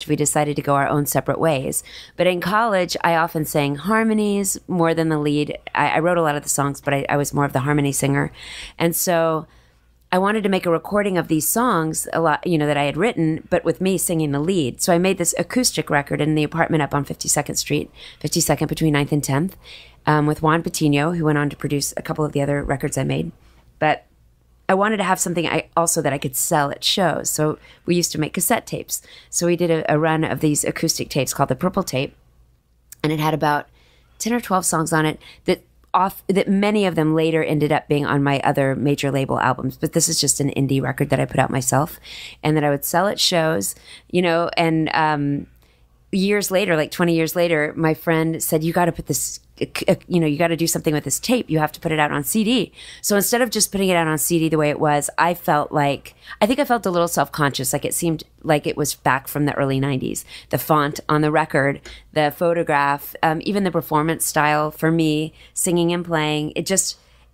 we decided to go our own separate ways. But in college, I often sang harmonies more than the lead. I wrote a lot of the songs, but I was more of the harmony singer. And so I wanted to make a recording of these songs a lot, that I had written, but with me singing the lead. So I made this acoustic record in the apartment up on 52nd Street, 52nd between 9th and 10th, with Juan Patino, who went on to produce a couple of the other records I made. But I wanted to have something also that I could sell at shows. So we used to make cassette tapes. So we did a run of these acoustic tapes called the Purple Tape, and it had about 10 or 12 songs on it that many of them later ended up being on my other major label albums. But this is just an indie record that I put out myself and that I would sell at shows, and years later, like 20 years later, my friend said, you got to put this, you got to do something with this tape. You have to put it out on CD. So instead of just putting it out on CD the way it was, I felt a little self-conscious. Like it seemed like it was back from the early 90s. The font on the record, the photograph, even the performance style for me, singing and playing,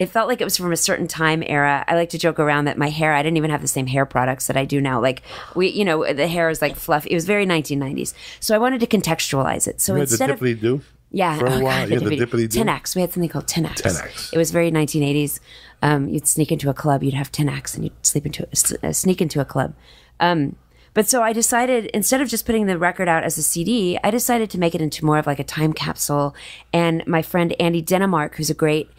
it felt like it was from a certain time era. I like to joke around that my hair, I didn't even have the same hair products that I do now. Like the hair is like fluffy. It was very 1990s. So I wanted to contextualize it. So instead of do? Yeah. For a while, the dippity do? 10X. We had something called 10X. 10X. It was very 1980s. You'd sneak into a club, you'd have 10X, and you'd sneak into a club. But so I decided, instead of just putting the record out as a CD, I decided to make it into more of like a time capsule. And my friend Andy Denemark, who's a great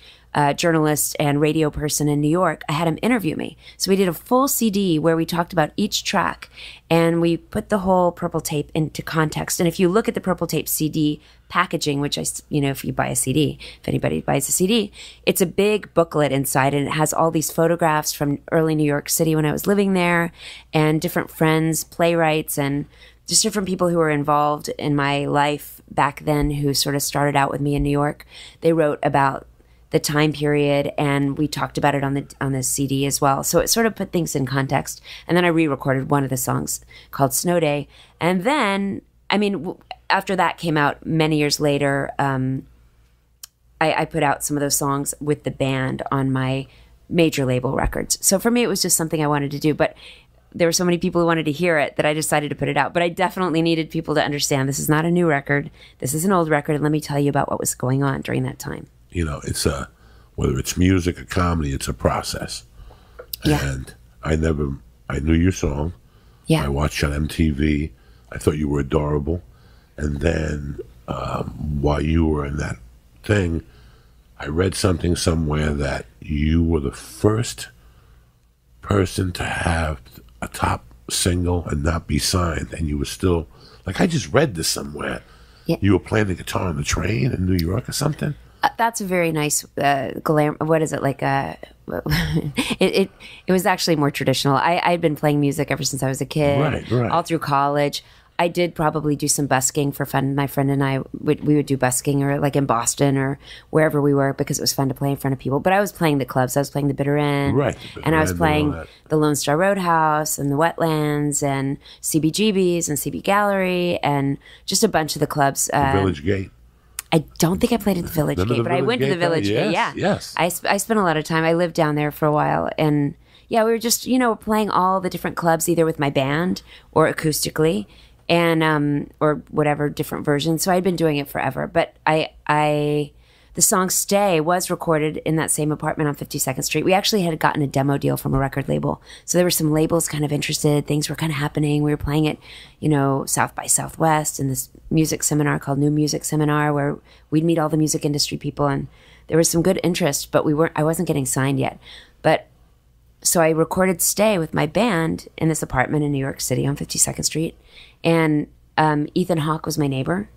journalist and radio person in New York, I had him interview me. So we did a full CD where we talked about each track and we put the whole Purple Tape into context. And if you look at the Purple Tape CD packaging, which if you buy a CD, if anybody buys a CD, it's a big booklet inside and it has all these photographs from early New York City when I was living there and different friends, playwrights, and just different people who were involved in my life back then who sort of started out with me in New York. They wrote about the time period, and we talked about it on the CD as well. So it sort of put things in context. And then I re-recorded one of the songs called Snow Day. And then, after that came out many years later, I put out some of those songs with the band on my major label records. So for me, it was just something I wanted to do. But there were so many people who wanted to hear it that I decided to put it out. But I definitely needed people to understand this is not a new record. This is an old record. And let me tell you about what was going on during that time. It's whether it's music or comedy, it's a process. Yeah. And I knew your song. Yeah. I watched you on MTV. I thought you were adorable. And then while you were in that thing, I read something somewhere that you were the first person to have a top single and not be signed. And you were still, I just read this somewhere. Yeah. You were playing the guitar on the train in New York or something? That's a very nice glam. What is it like? It was actually more traditional. I'd been playing music ever since I was a kid, right. All through college. I did probably do some busking for fun. My friend and I we would do busking, or like in Boston or wherever we were, because it was fun to play in front of people. But I was playing the clubs. I was playing the Bitter End, right? And I was playing the Lone Star Roadhouse and the Wetlands and CBGB's and CB Gallery and just a bunch of the clubs. The Village Gate. I don't think I played at the Village Gate, but I went to the Village Gate. Yeah, yes. I spent a lot of time. I lived down there for a while, and yeah, we were just playing all the different clubs, either with my band or acoustically, and or whatever different versions. So I'd been doing it forever. But the song "Stay" was recorded in that same apartment on 52nd Street. We actually had gotten a demo deal from a record label, so there were some labels kind of interested. Things were kind of happening. We were playing it, South by Southwest in this music seminar called New Music Seminar, where we'd meet all the music industry people, and there was some good interest, but I wasn't getting signed yet. But so I recorded "Stay" with my band in this apartment in New York City on 52nd Street, and Ethan Hawke was my neighbor.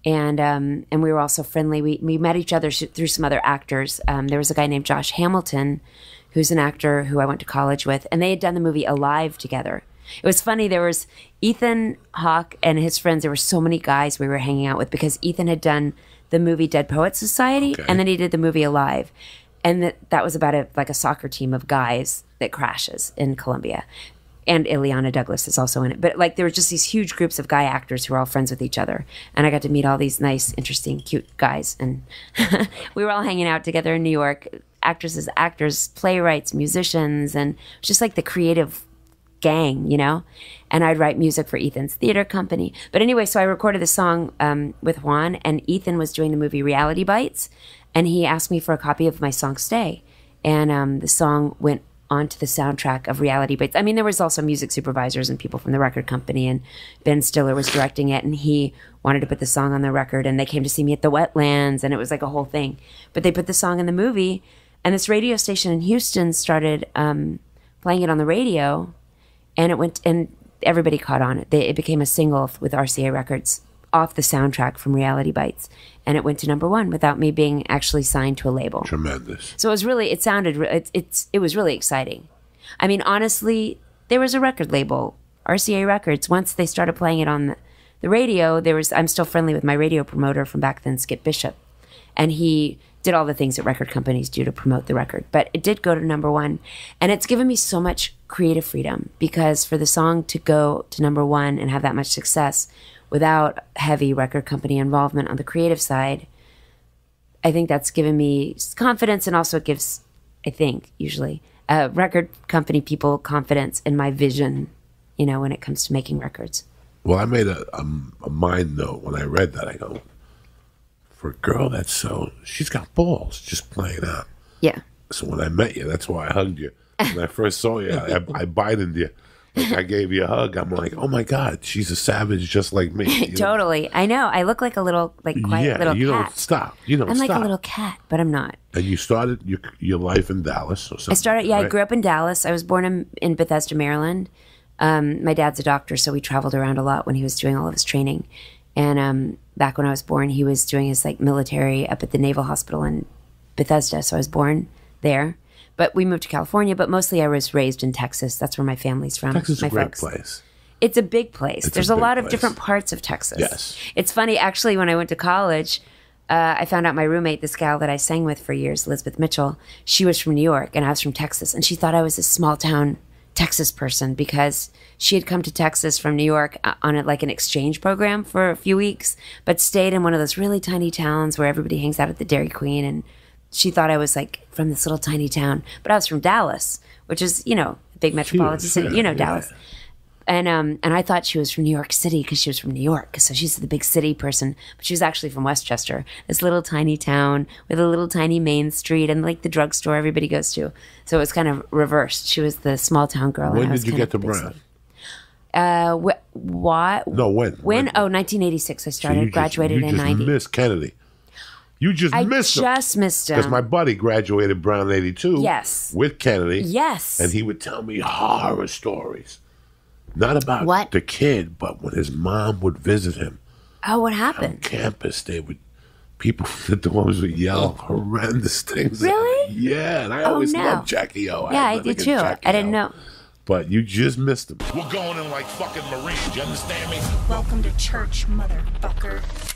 And we were also friendly. We met each other through some other actors. There was a guy named Josh Hamilton, who's an actor who I went to college with, and they had done the movie Alive together. It was funny. There was Ethan Hawke and his friends. There were so many guys we were hanging out with because Ethan had done the movie Dead Poets Society, and then he did the movie Alive. And that was about a soccer team of guys that crashes in Colombia. And Ileana Douglas is also in it. But there were just these huge groups of guy actors who were all friends with each other. And I got to meet all these nice, interesting, cute guys. And we were all hanging out together in New York, actresses, actors, playwrights, musicians, and just the creative gang, you know? And I'd write music for Ethan's theater company. But anyway, so I recorded the song with Juan, and Ethan was doing the movie Reality Bites, and he asked me for a copy of my song Stay. And the song went onto the soundtrack of Reality Bites. I mean, there was also music supervisors and people from the record company, and Ben Stiller was directing it, and he wanted to put the song on the record, and they came to see me at the Wetlands, and it was like a whole thing. But they put the song in the movie, and this radio station in Houston started playing it on the radio, and it went, and everybody caught on it. It became a single with RCA Records off the soundtrack from Reality Bites, and it went to #1 without me being actually signed to a label. Tremendous. So it was really, it was really exciting. I mean, honestly, there was a record label, RCA Records. Once they started playing it on the radio, I'm still friendly with my radio promoter from back then, Skip Bishop, and he did all the things that record companies do to promote the record. But it did go to #1, and it's given me so much creative freedom, because for the song to go to #1 and have that much success without heavy record company involvement on the creative side, I think that's given me confidence, and also it gives, I think, usually record company people confidence in my vision, you know, when it comes to making records. Well, I made a mind note when I read that. I go, for a girl that's she's got balls just playing out. Yeah. So when I met you, that's why I hugged you. When I first saw you, I bited you. Like, I gave you a hug. I'm like, oh my God, she's a savage just like me. Totally. I know. I look like a little, quiet little cat. You don't stop. You don't I'm stop. like a little cat, but I'm not. And you started your life in Dallas or something. I grew up in Dallas. I was born in Bethesda, Maryland. My dad's a doctor, so we traveled around a lot when he was doing all of his training. And back when I was born, he was doing his military up at the Naval Hospital in Bethesda. So I was born there. But we moved to California, but mostly I was raised in Texas. That's where my family's from. Texas is my a great folks. place. It's a big place. There's a lot of place. different parts of Texas. Yes. It's funny, actually, when I went to college, I found out my roommate, this gal that I sang with for years, Elizabeth Mitchell, she was from New York and I was from Texas. And she thought I was a small town Texas person because she had come to Texas from New York on an exchange program for a few weeks, but stayed in one of those really tiny towns where everybody hangs out at the Dairy Queen. And she thought I was from this little tiny town, but I was from Dallas, which is, a big metropolitan city, Dallas. And I thought she was from New York City because she was from New York. So she's the big city person, but she was actually from Westchester, this little tiny town with a little tiny main street and the drugstore everybody goes to. So it was kind of reversed. She was the small town girl. When did you get to Brown? What? No, when? When? Oh, 1986. I started, graduated in 90. You just missed Kennedy. You just missed him. I just missed him. Because my buddy graduated Brown in 82. Yes. With Kennedy. Yes. And he would tell me horror stories. Not about the kid, but when his mom would visit him. Oh, what happened? On campus, people from the dorms would yell horrendous things. Really? Yeah, and I always loved Jackie O. Yeah, I did too. I didn't know. But you just missed him. We're going in like fucking Marines, you understand me? Welcome to church, motherfucker.